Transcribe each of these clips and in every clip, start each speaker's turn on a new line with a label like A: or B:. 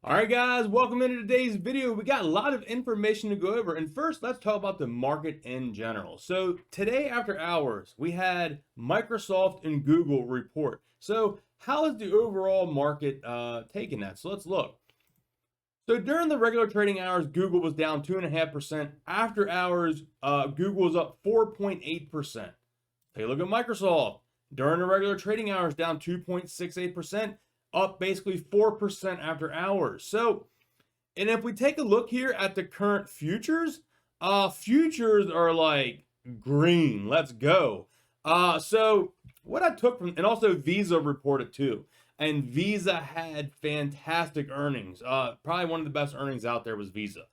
A: All right, guys, welcome into today's video. We got a lot of information to go over. And first, let's talk about the market in general. So today after hours, we had Microsoft and Google report. So how is the overall market taking that? So let's look. So during the regular trading hours, Google was down 2.5%. After hours, Google was up 4.8%. Take a look at Microsoft. During the regular trading hours, down 2.68%, up basically 4% after hours. So, and if we take a look here at the current futures, futures are like green. Let's go. So what I took from, and also Visa reported too. And Visa had fantastic earnings. Probably one of the best earnings out there was Visa.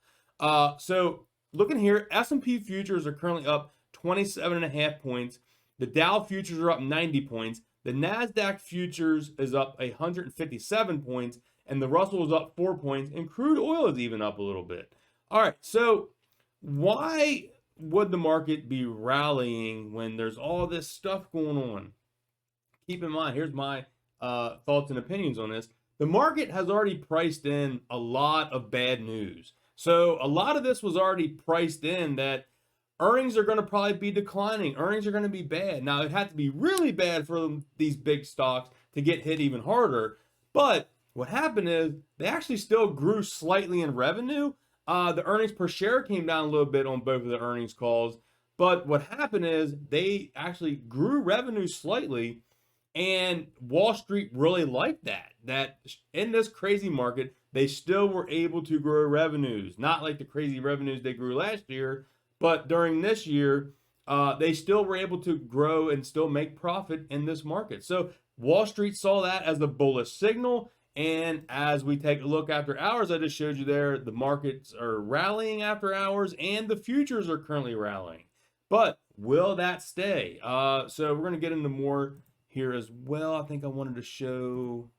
A: So looking here, S&P futures are currently up 27.5 points. The Dow futures are up 90 points. The NASDAQ futures is up 157 points. And the Russell is up 4 points. And crude oil is even up a little bit. All right, so why would the market be rallying when there's all this stuff going on? Keep in mind, here's my thoughts and opinions on this. The market has already priced in a lot of bad news. So a lot of this was already priced in that earnings are going to probably be declining. Earnings are going to be bad. Now, it had to be really bad for these big stocks to get hit even harder. But what happened is they actually still grew slightly in revenue. The earnings per share came down a little bit on both of the earnings calls. But what happened is they actually grew revenue slightly. And Wall Street really liked that in this crazy market, they still were able to grow revenues. Not like the crazy revenues they grew last year, but during this year, they still were able to grow and still make profit in this market. So Wall Street saw that as the bullish signal. And as we take a look after hours, I just showed you there, the markets are rallying after hours and the futures are currently rallying. But will that stay? So we're going to get into more here as well. I think I wanted to show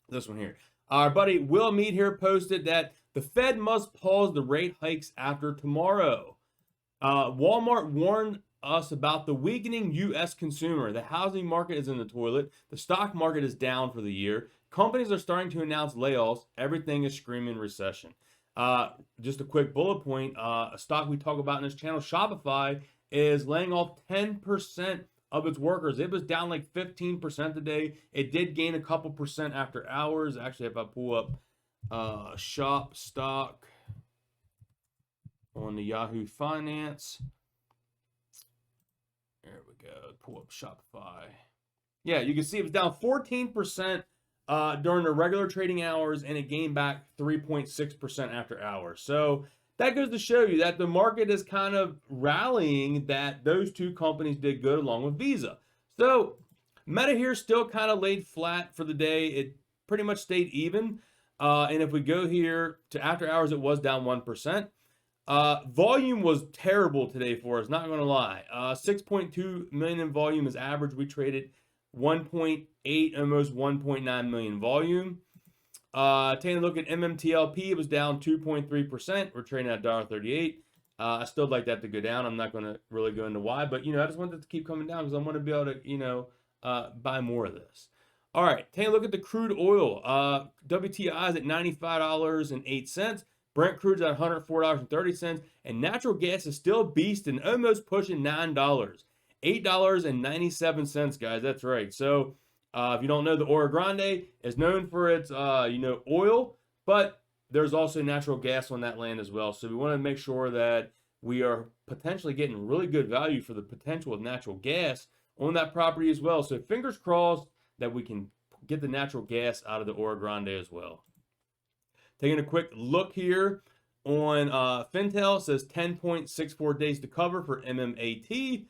A: this one here. Our buddy Will Mead here posted that the Fed must pause the rate hikes after tomorrow. Walmart warned us about the weakening U.S. consumer. The housing market is in the toilet. The stock market is down for the year. Companies are starting to announce layoffs. Everything is screaming recession. Just a quick bullet point. A stock we talk about in this channel, Shopify, is laying off 10% of its workers. It was down like 15% today. It did gain a couple percent after hours. Actually, if I pull up shop stock on the Yahoo Finance, there we go. Pull up Shopify. Yeah, you can see it was down 14% during the regular trading hours, and it gained back 3.6% after hours. So that goes to show you that the market is kind of rallying that those two companies did good along with Visa. So Meta here still kind of laid flat for the day. It pretty much stayed even. And if we go here to after hours, it was down 1%. Volume was terrible today for us, not going to lie. 6.2 million in volume is average. We traded 1.8, almost 1.9 million volume. Taking a look at MMTLP, it was down 2.3%. We're trading at $1.38. I still like that to go down. I'm not going to really go into why, but I just want it to keep coming down because I want to be able to, buy more of this. All right, taking a look at the crude oil. WTI is at $95.08. Brent crude's at $104.30, and natural gas is still beasting, almost pushing $9. $8.97, guys. That's right. So if you don't know, the Oro Grande is known for its, oil, but there's also natural gas on that land as well. So we want to make sure that we are potentially getting really good value for the potential of natural gas on that property as well. So fingers crossed that we can get the natural gas out of the Oro Grande as well. Taking a quick look here on Fintel, says 10.64 days to cover for MMAT.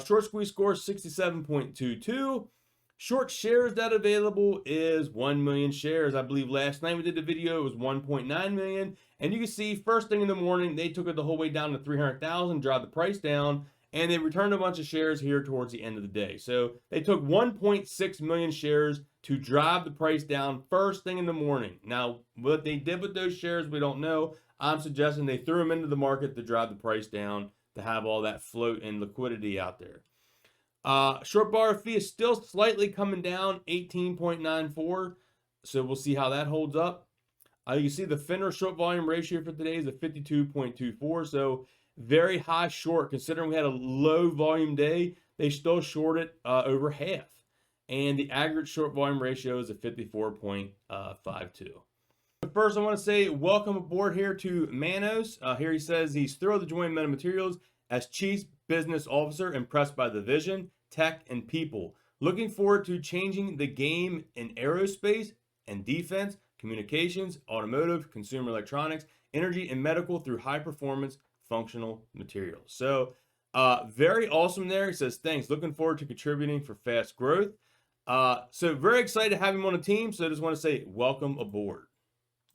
A: Short squeeze score 67.22. Short shares that available is 1 million shares. I believe last night we did the video, it was 1.9 million. And you can see first thing in the morning, they took it the whole way down to 300,000, dropped the price down, and they returned a bunch of shares here towards the end of the day. So they took 1.6 million shares to drive the price down first thing in the morning. Now, what they did with those shares, we don't know. I'm suggesting they threw them into the market to drive the price down to have all that float and liquidity out there. Short bar fee is still slightly coming down, 18.94. So we'll see how that holds up. You see the Fender short volume ratio for today is a 52.24, so very high short. Considering we had a low volume day, they still shorted over half. And the aggregate short volume ratio is a 54.52. First, I want to say welcome aboard here to Manos. Here he says he's thrilled to join METATERRY as Chief Business Officer, impressed by the vision, tech, and people. Looking forward to changing the game in aerospace and defense, communications, automotive, consumer electronics, energy, and medical through high-performance functional materials. So, very awesome there. He says, thanks. Looking forward to contributing for fast growth. So very excited to have him on the team. So I just want to say welcome aboard.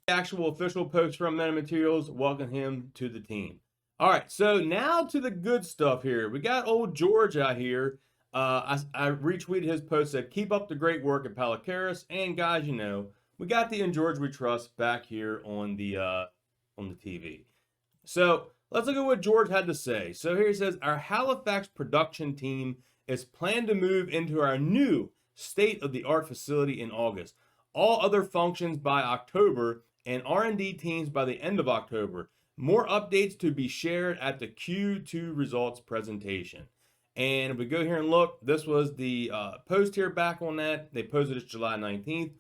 A: Actual official post from METATERRY, welcome him to the team. All right, so now to the good stuff here. We got old George out here. I retweeted his post, said, keep up the great work at Palacaris. And guys, you know, we got the In George We Trust back here on the TV. So let's look at what George had to say. So here he says, our Halifax production team is planned to move into our new state-of-the-art facility in August. All other functions by October and R&D teams by the end of October. More updates to be shared at the Q2 results presentation. And if we go here and look, this was the post here back on that. They posted it July 19th.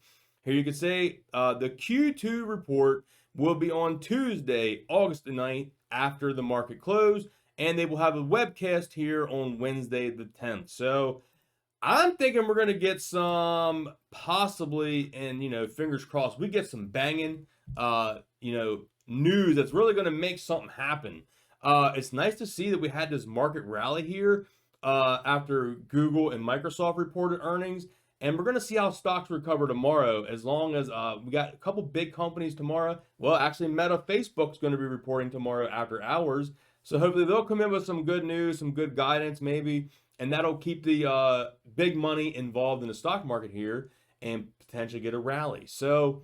A: Here you can say the Q2 report will be on Tuesday, August the 9th, after the market close. And they will have a webcast here on Wednesday the 10th. So I'm thinking we're going to get some possibly, and, you know, fingers crossed, we get some banging, you know, news that's really going to make something happen. It's nice to see that we had this market rally here after Google and Microsoft reported earnings. And we're going to see how stocks recover tomorrow, as long as we got a couple big companies tomorrow. Well, actually, Meta, Facebook's going to be reporting tomorrow after hours. So hopefully they'll come in with some good news, some good guidance maybe. And that'll keep the big money involved in the stock market here and potentially get a rally. So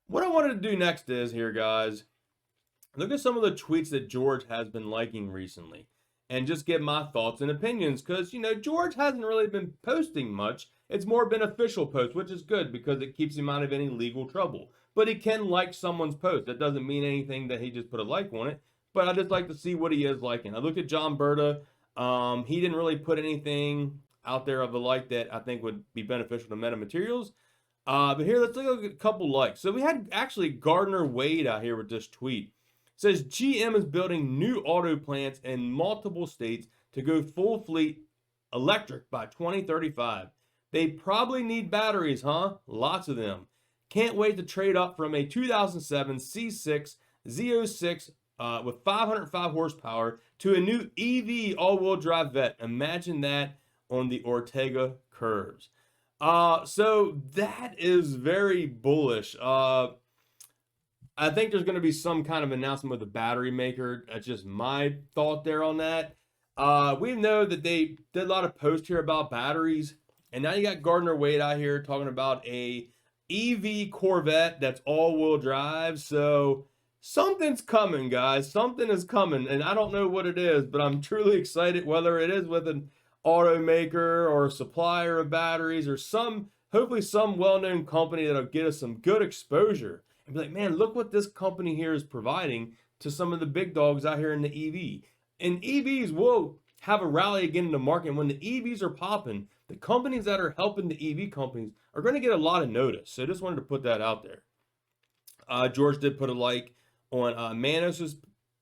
A: what I wanted to do next is here, guys, look at some of the tweets that George has been liking recently and just get my thoughts and opinions. Because, you know, George hasn't really been posting much. It's more been official posts, which is good because it keeps him out of any legal trouble. But he can like someone's post. That doesn't mean anything that he just put a like on it. But I just like to see what he is liking. I looked at John Berta. He didn't really put anything out there of the like that I think would be beneficial to METATERRY. But here, let's look at a couple likes. So we had actually Gardner Wade out here with this tweet. It says GM is building new auto plants in multiple states to go full fleet electric by 2035. They probably need batteries, huh? Lots of them. Can't wait to trade up from a 2007 C6 Z06 with 505 horsepower to a new EV all-wheel drive vet. Imagine that on the Ortega curves. So that is very bullish. I think there's going to be some kind of announcement with the battery maker. That's just my thought there on that. We know that they did a lot of posts here about batteries. And now you got Gardner Wade out here talking about a EV Corvette that's all-wheel drive. So something's coming, guys. Something is coming. And I don't know what it is, but I'm truly excited, whether it is with an automaker or a supplier of batteries or hopefully some well-known company that'll get us some good exposure. And be like, man, look what this company here is providing to some of the big dogs out here in the EV. And EVs will have a rally again in the market. And when the EVs are popping, the companies that are helping the EV companies are going to get a lot of notice. So I just wanted to put that out there. George did put a like on Manos's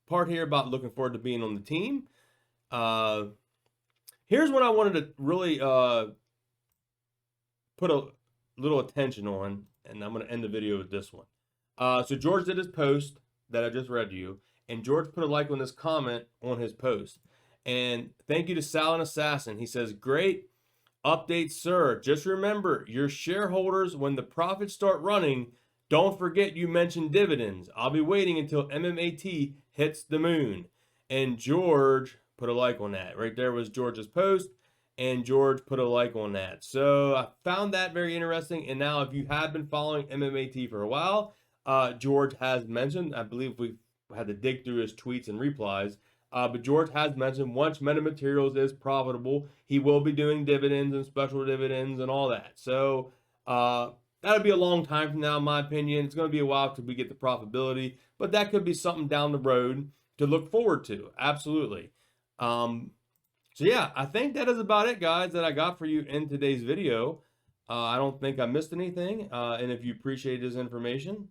A: part here about looking forward to being on the team. Here's what I wanted to really put a little attention on, and I'm going to end the video with this one. So George did his post that I just read to you, and George put a like on this comment on his post. And thank you to Silent Assassin. He says, great update, sir. Just remember, your shareholders, when the profits start running, don't forget you mentioned dividends. I'll be waiting until MMAT hits the moon. And George put a like on that. Right there was George's post, and George put a like on that. So I found that very interesting. And now if you have been following MMAT for a while, George has mentioned, I believe we had to dig through his tweets and replies, but George has mentioned once METATERRY is profitable, he will be doing dividends and special dividends and all that. So that'll be a long time from now, in my opinion. It's going to be a while till we get the profitability, but that could be something down the road to look forward to. Absolutely. Um, so yeah, I think that is about it, guys, that I got for you in today's video. I don't think I missed anything. And if you appreciate this information,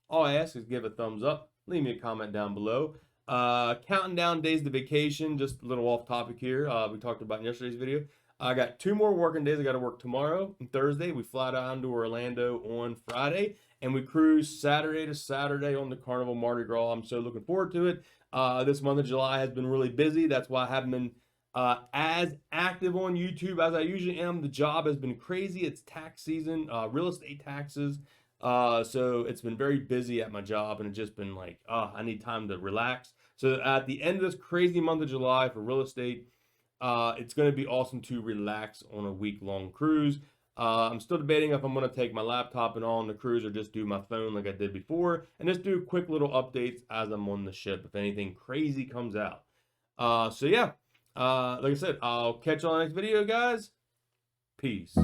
A: all I ask is give a thumbs up, leave me a comment down below. Counting down days to vacation, just a little off topic here. We talked about in yesterday's video. I got 2 more working days. I got to work tomorrow and Thursday. We fly down to Orlando on Friday, and we cruise Saturday to Saturday on the Carnival Mardi Gras. I'm so looking forward to it. This month of July has been really busy. That's why I haven't been as active on YouTube as I usually am. The job has been crazy. It's tax season, real estate taxes. So it's been very busy at my job, and it's just been like, I need time to relax. So at the end of this crazy month of July for real estate, it's going to be awesome to relax on a week-long cruise. I'm still debating if I'm going to take my laptop and all on the cruise or just do my phone like I did before and just do quick little updates as I'm on the ship if anything crazy comes out. So yeah, like I said, I'll catch you on the next video, guys. Peace.